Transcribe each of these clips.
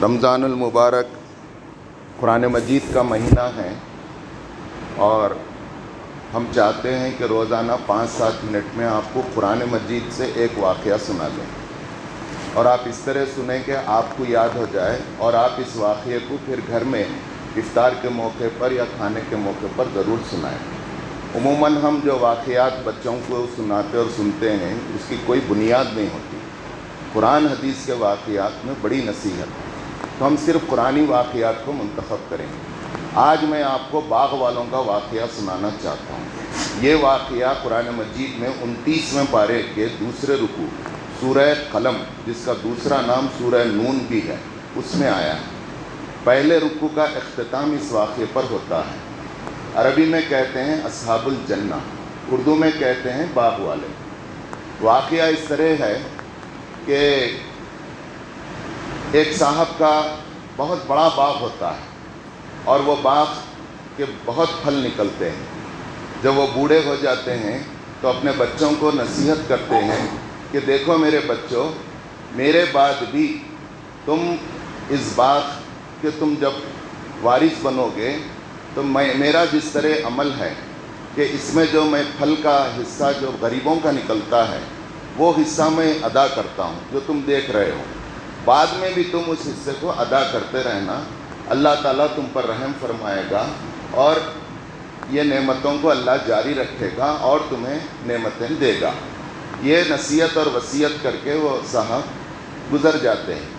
رمضان المبارک قرآن مجید کا مہینہ ہے اور ہم چاہتے ہیں کہ روزانہ 5-7 منٹ میں آپ کو قرآن مجید سے ایک واقعہ سنا دیں اور آپ اس طرح سنیں کہ آپ کو یاد ہو جائے اور آپ اس واقعے کو پھر گھر میں افطار کے موقع پر یا کھانے کے موقع پر ضرور سنائیں۔ عموماً ہم جو واقعات بچوں کو سناتے اور سنتے ہیں اس کی کوئی بنیاد نہیں ہوتی۔ قرآن حدیث کے واقعات میں بڑی نصیحت ہے، تو ہم صرف قرآنی واقعات کو منتخب کریں گے۔ آج میں آپ کو باغ والوں کا واقعہ سنانا چاہتا ہوں۔ یہ واقعہ قرآن مجید میں 29ویں پارے کے دوسرے رکوع سورہ قلم، جس کا دوسرا نام سورہ نون بھی ہے، اس میں آیا ہے۔ پہلے رکوع کا اختتام اس واقعے پر ہوتا ہے۔ عربی میں کہتے ہیں اصحاب الجنہ، اردو میں کہتے ہیں باغ والے۔ واقعہ اس طرح ہے کہ ایک صاحب کا بہت بڑا باغ ہوتا ہے اور وہ باغ کے بہت پھل نکلتے ہیں۔ جب وہ بوڑھے ہو جاتے ہیں تو اپنے بچوں کو نصیحت کرتے ہیں کہ دیکھو میرے بچوں، میرے بعد بھی تم اس باغ کے تم جب وارث بنو گے تو میرا جس طرح عمل ہے کہ اس میں جو میں پھل کا حصہ جو غریبوں کا نکلتا ہے وہ حصہ میں ادا کرتا ہوں جو تم دیکھ رہے ہو، بعد میں بھی تم اس حصے کو ادا کرتے رہنا، اللہ تعالیٰ تم پر رحم فرمائے گا اور یہ نعمتوں کو اللہ جاری رکھے گا اور تمہیں نعمتیں دے گا۔ یہ نصیحت اور وصیت کر کے وہ صاحب گزر جاتے ہیں۔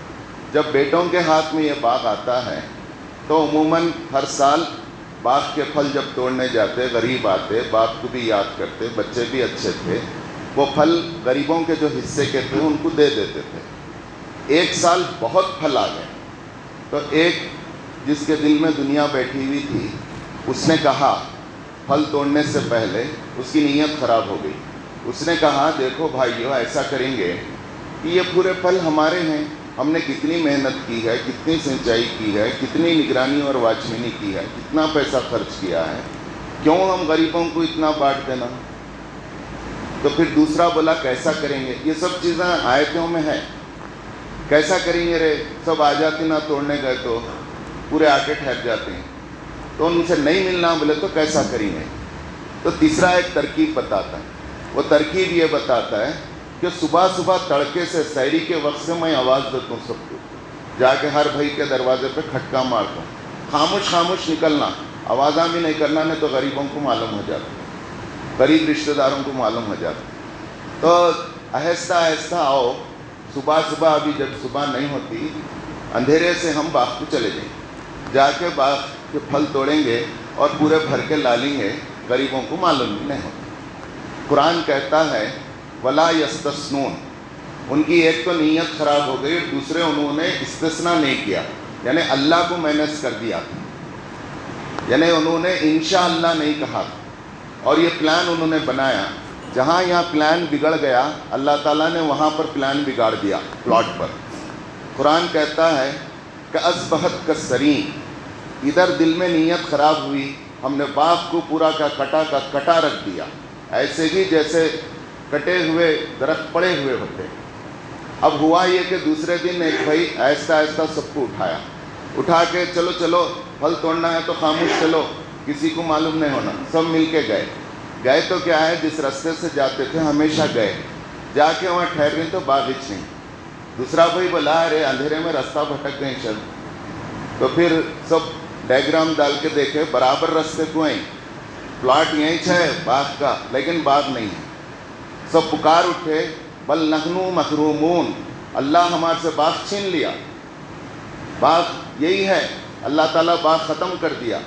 جب بیٹوں کے ہاتھ میں یہ باغ آتا ہے تو عموماً ہر سال باغ کے پھل جب توڑنے جاتے، غریب آتے، باپ کو بھی یاد کرتے، بچے بھی اچھے تھے، وہ پھل غریبوں کے جو حصے کے تھے ان کو دے دیتے تھے۔ ایک سال بہت پھل آ گئے تو ایک جس کے دل میں دنیا بیٹھی ہوئی تھی اس نے کہا، پھل توڑنے سے پہلے اس کی نیت خراب ہو گئی، اس نے کہا دیکھو بھائیو، ایسا کریں گے کہ یہ پورے پھل ہمارے ہیں، ہم نے کتنی محنت کی ہے، کتنی سینچائی کی ہے، کتنی نگرانی اور واچمنی کی ہے، کتنا پیسہ خرچ کیا ہے، کیوں ہم غریبوں کو اتنا بانٹ دینا؟ تو پھر دوسرا بولا کیسا کریں گے؟ یہ سب چیزیں آیتوں میں ہے، کیسا کریں گے رے؟ سب آ جاتے نہ توڑنے گئے تو پورے آ کے ٹھہر جاتے ہیں، تو ان سے نہیں ملنا بولے تو کیسا کریں گے؟ تو تیسرا ایک ترکیب بتاتا ہے، وہ ترکیب یہ بتاتا ہے کہ صبح صبح تڑکے سے سحری کے وقت سے میں آواز دیتا ہوں سب کو، جا کے ہر بھائی کے دروازے پہ کھٹکا مارتا ہوں، خاموش خاموش نکلنا، آوازاں بھی نہیں کرنا، نہیں تو غریبوں کو معلوم ہو جاتا، غریب رشتہ داروں کو معلوم ہو جاتا۔ تو آہستہ آہستہ آؤ، صبح صبح ابھی جب صبح نہیں ہوتی، اندھیرے سے ہم باغ کو چلے جائیں، جا کے باغ کے پھل توڑیں گے اور پورے بھر کے لالیں گے، غریبوں کو معلوم بھی نہیں ہوتا۔ قرآن کہتا ہے وَلَا يَسْتَثْنُونَ، ان کی ایک تو نیت خراب ہو گئی، دوسرے انہوں نے استثناء نہیں کیا، یعنی اللہ کو مائنس کر دیا، یعنی انہوں نے انشاءاللہ نہیں کہا، اور یہ پلان انہوں نے بنایا، جہاں یہاں پلان بگڑ گیا اللہ تعالیٰ نے وہاں پر پلان بگاڑ دیا پلاٹ پر۔ قرآن کہتا ہے کہ اصبحت کالسریم، ادھر دل میں نیت خراب ہوئی، ہم نے باغ کو پورا کا کٹا رکھ دیا، ایسے ہی جیسے کٹے ہوئے درخت پڑے ہوئے ہوتے۔ اب ہوا یہ کہ دوسرے دن ایک بھائی آہستہ آہستہ سب کو اٹھا کے چلو چلو پھل توڑنا ہے تو خاموش چلو، کسی کو معلوم نہیں ہونا، سب مل کے گئے تو کیا ہے، جس راستے سے جاتے تھے ہمیشہ گئے، جا کے وہاں ٹھہر گئے تو باغیچ نہیں۔ دوسرا بھائی بولا ارے اندھیرے میں راستہ بھٹک گئے شاید، تو پھر سب ڈائیگرام ڈال کے دیکھے برابر راستے کو ہیں، پلاٹ یہیں ہے باغ کا، لیکن باغ نہیں ہے۔ سب پکار اٹھے بل نحنو محرومون، اللہ ہمارے سے باغ چھین لیا، باغ یہی ہے، اللہ تعالیٰ باغ ختم کر دیا۔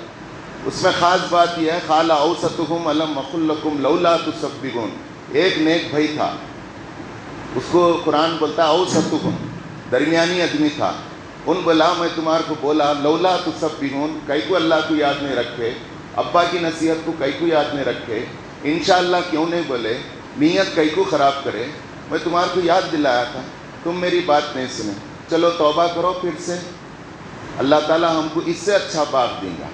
اس میں خاص بات یہ ہے قال اوسطہم الم اقل لکم لولا تسبحون، ایک نیک بھائی تھا، اس کو قرآن بولتا ہے اوسطہم، درمیانی آدمی تھا، ان بولا میں تمہارے کو بولا لولا تسبحون، کئی کو اللہ کو یاد نہیں رکھے، ابا کی نصیحت کو کئی کو یاد نہیں رکھے، انشاءاللہ کیوں نہیں بولے، نیت کئی کو خراب کرے، میں تمہارے کو یاد دلایا تھا، تم میری بات نہیں سنے، چلو توبہ کرو پھر سے، اللہ تعالیٰ ہم کو اس سے اچھا باغ دیں گا۔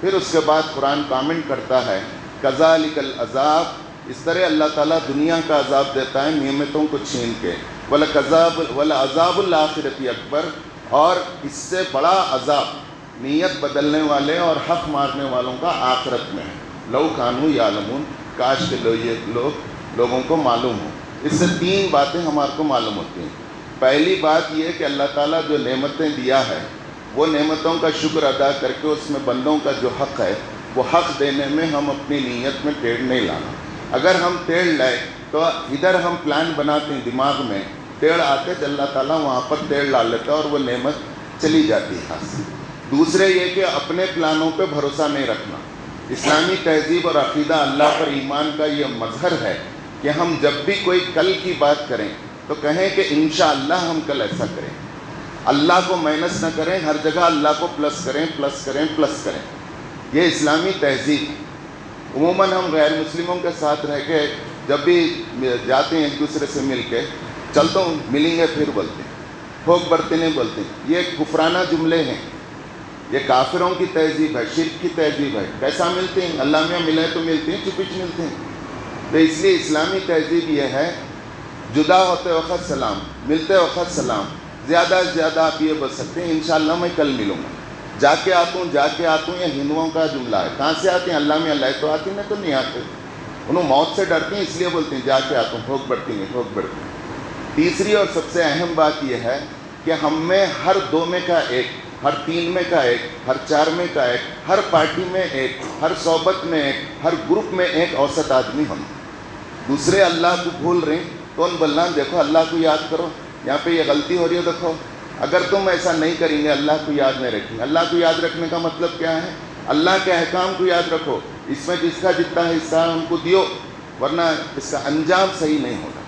پھر اس کے بعد قرآن کامنٹ کرتا ہے کذالک العذاب، اس طرح اللہ تعالیٰ دنیا کا عذاب دیتا ہے نعمتوں کو چھین کے، وَلَعَذَابُ الْآخِرَةِ اکبر، اور اس سے بڑا عذاب نیت بدلنے والے اور حق مارنے والوں کا آخرت میں ہے۔ لو کانوا یعلمون، کاش کہ یہ لوگوں کو معلوم ہو۔ اس سے 3 باتیں ہمارے کو معلوم ہوتی ہیں۔ پہلی بات یہ کہ اللہ تعالیٰ جو نعمتیں دیا ہے وہ نعمتوں کا شکر ادا کر کے اس میں بندوں کا جو حق ہے وہ حق دینے میں ہم اپنی نیت میں ٹیڑھ نہیں لانا۔ اگر ہم ٹیڑھ لائے تو ادھر ہم پلان بناتے ہیں دماغ میں، ٹیڑھ آتے تو اللہ تعالیٰ وہاں پر ٹیڑھ ڈال لیتا ہے اور وہ نعمت چلی جاتی ہے ہاتھ سے۔ دوسرے یہ کہ اپنے پلانوں پہ بھروسہ نہیں رکھنا۔ اسلامی تہذیب اور عقیدہ اللہ پر ایمان کا یہ مظہر ہے کہ ہم جب بھی کوئی کل کی بات کریں تو کہیں کہ انشاءاللہ ہم کل ایسا کریں۔ اللہ کو مائنس نہ کریں، ہر جگہ اللہ کو پلس کریں پلس کریں پلس کریں۔ یہ اسلامی تہذیب۔ عموماً ہم غیر مسلموں کے ساتھ رہ کے جب بھی جاتے ہیں ایک دوسرے سے مل کے، چلتا ہوں ملیں گے پھر بولتے ہیں، ٹھوک برتے نہیں بولتے ہیں۔ یہ کفرانہ جملے ہیں، یہ کافروں کی تہذیب ہے، شرک کی تہذیب ہے۔ کیسا ملتے ہیں؟ اللہ میں ملے تو ملتے ہیں، چپچ ملتے ہیں۔ تو اس لیے اسلامی تہذیب یہ ہے، جدا ہوتے وقت سلام، ملتے وقت سلام، زیادہ سے زیادہ آپ یہ بول سکتے ہیں انشاءاللہ میں کل ملوں گا، جا کے آتا ہوں۔ یہ ہندوؤں کا جملہ ہے۔ کہاں سے آتے ہیں؟ اللہ میں اللہ تو آتی نہیں تو نہیں آتے، انہوں موت سے ڈرتے ہیں اس لیے بولتے ہیں جا کے آتا ہوں، ٹھوک بڑھتی ہیں ٹھوک بڑھتی ہیں۔ تیسری اور سب سے اہم بات یہ ہے کہ ہم میں ہر 2 میں کا ایک، ہر 3 میں کا ایک، ہر 4 میں کا ایک، ہر پارٹی میں ایک، ہر صحبت میں ایک، ہر گروپ میں ایک اوسط آدمی ہونا۔ دوسرے اللہ کو بھول رہے ہیں، کون بولنا دیکھو اللہ کو یاد کرو، یہاں پہ یہ غلطی ہو رہی ہے دیکھو۔ اگر تم ایسا نہیں کریں گے، اللہ کو یاد نہیں رکھیں گے۔ اللہ کو یاد رکھنے کا مطلب کیا ہے؟ اللہ کے احکام کو یاد رکھو، اس میں جس کا جتنا حصہ ہے ان کو دیو، ورنہ اس کا انجام صحیح نہیں ہوگا۔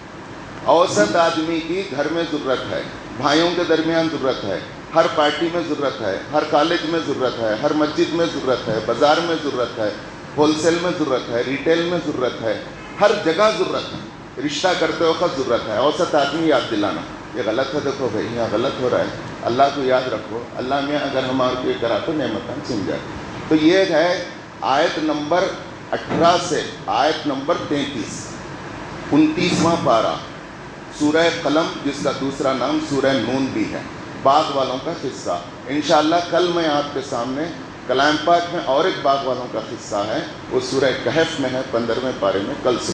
اوسط آدمی کی گھر میں ضرورت ہے، بھائیوں کے درمیان ضرورت ہے، ہر پارٹی میں ضرورت ہے، ہر کالج میں ضرورت ہے، ہر مسجد میں ضرورت ہے، بازار میں ضرورت ہے، ہول سیل میں ضرورت ہے، ریٹیل میں ضرورت ہے، ہر جگہ ضرورت ہے، رشتہ کرتے وقت ضرورت ہے۔ اوسط آدمی یاد دلانا، یہ غلط ہے دیکھو بھائی یہاں غلط ہو رہا ہے، اللہ کو یاد رکھو، اللہ میں اگر ہمارے کو یہ کرا تو نعمتیں سن جائے۔ تو یہ ہے آیت نمبر 18 سے آیت نمبر 33، 29واں پارہ سورہ قلم، جس کا دوسرا نام سورہ نون بھی ہے، باغ والوں کا قصہ۔ انشاءاللہ کل میں آپ کے سامنے کلام پاک میں اور ایک باغ والوں کا قصہ ہے، وہ سورہ کہف میں ہے، 15ویں پارے میں، کل سے